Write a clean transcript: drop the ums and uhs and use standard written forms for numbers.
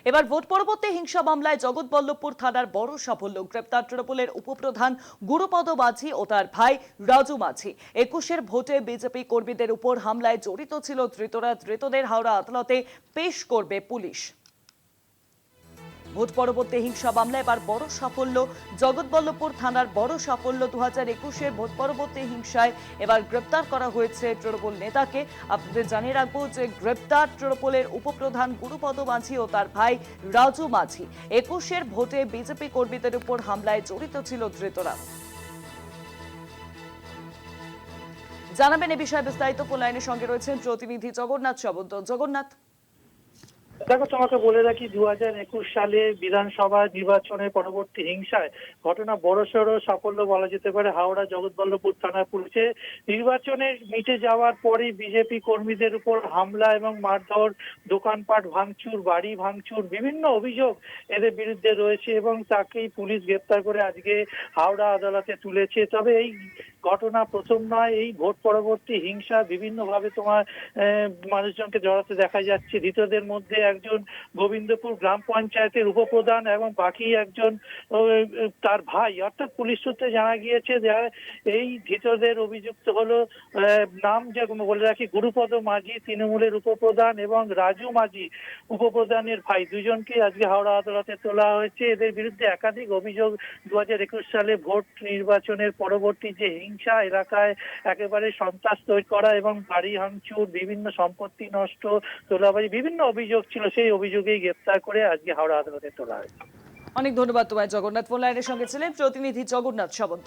এবার ভোট পরবর্তী হিংসা মামলায় জগৎবল্লভপুর থানার বড় সাফল্য, গ্রেপ্তার তৃণমূলের উপপ্রধান গুরুপদ মাঝি ও তার ভাই রাজু মাঝি। 21-এর ভোটে বিজেপি কর্মীদের উপর হামলায় জড়িত ছিল ধৃতরা। ধৃতদের হাওড়া আদালতে পেশ করবে পুলিশ। ভোট পরবর্তী হিংসা মামলায় এবার বড় সাফল্য, জগৎবল্লভপুর থানার বড় সাফল্য। 2021-এর ভোট পরবর্তী হিংসায় এবার গ্রেপ্তার করা হয়েছে তৃণমূল নেতাকে। আপনাদের জানিয়ে রাখবো যে গ্রেপ্তার তৃণমূলের উপপ্রধান গুরুপদ মাঝি ও তার ভাই রাজু মাঝি। 21-এর ভোটে বিজেপি কর্মীদের উপর হামলায় জড়িত ছিল ধৃতরা। জানাবেন এ বিষয়ে বিস্তারিত। ফোন লাইনের সঙ্গে রয়েছেন প্রতিনিধি জগন্নাথ সাবন্ত। জগন্নাথ, দেখো, তোমাকে বলে রাখি 2021 সালে বিধানসভা নির্বাচনের পরবর্তী হিংসায় ঘটনা বড়সড় সাফল্য বলা যেতে পারে হাওড়া জগৎবল্লভপুর থানা পুলিশে। নির্বাচনে মিটে যাওয়ার পরই বিজেপি কর্মীদের উপর হামলা এবং মারধর, দোকানপাট ভাঙচুর, বাড়ি ভাঙচুর, বিভিন্ন অভিযোগ এদের বিরুদ্ধে রয়েছে এবং তাকেই পুলিশ গ্রেপ্তার করে আজকে হাওড়া আদালতে তুলেছে। তবে এই ঘটনা প্রথম নয়। এই ভোট পরবর্তী হিংসা বিভিন্নভাবে তোমার মানুষজনকে জড়াতে দেখা যাচ্ছে। ধৃতদের মধ্যে একজন গোবিন্দপুর গ্রাম পঞ্চায়েতের উপপ্রধান এবং বাকি একজন তার ভাই। অর্থাৎ পুলিশ সূত্রে জানা গিয়েছে যে এই ধৃতদের অভিযুক্ত হলো নাম যে বলে রাখি গুরুপদ মাঝি তৃণমূলের উপপ্রধান এবং রাজু মাঝি উপপ্রধানের ভাই। দুজনকে আজকে হাওড়া আদালতে তোলা হয়েছে। এদের বিরুদ্ধে একাধিক অভিযোগ 2021 সালে ভোট নির্বাচনের পরবর্তী যে হিংসা, এলাকায় একেবারে সন্ত্রাস তৈরি করা এবং বাড়ি ভাঙচুর, বিভিন্ন সম্পত্তি নষ্ট, তোলাবাজি, বিভিন্ন অভিযোগ ছিল। সেই অভিযোগেই গ্রেপ্তার করে আজকে হাওড়া আদালতে তোলা হয়েছে। অনেক ধন্যবাদ তোমায় জগন্নাথ। ফোন লাইনের সঙ্গে ছিলেন প্রতিনিধি জগন্নাথ সাবন্ত।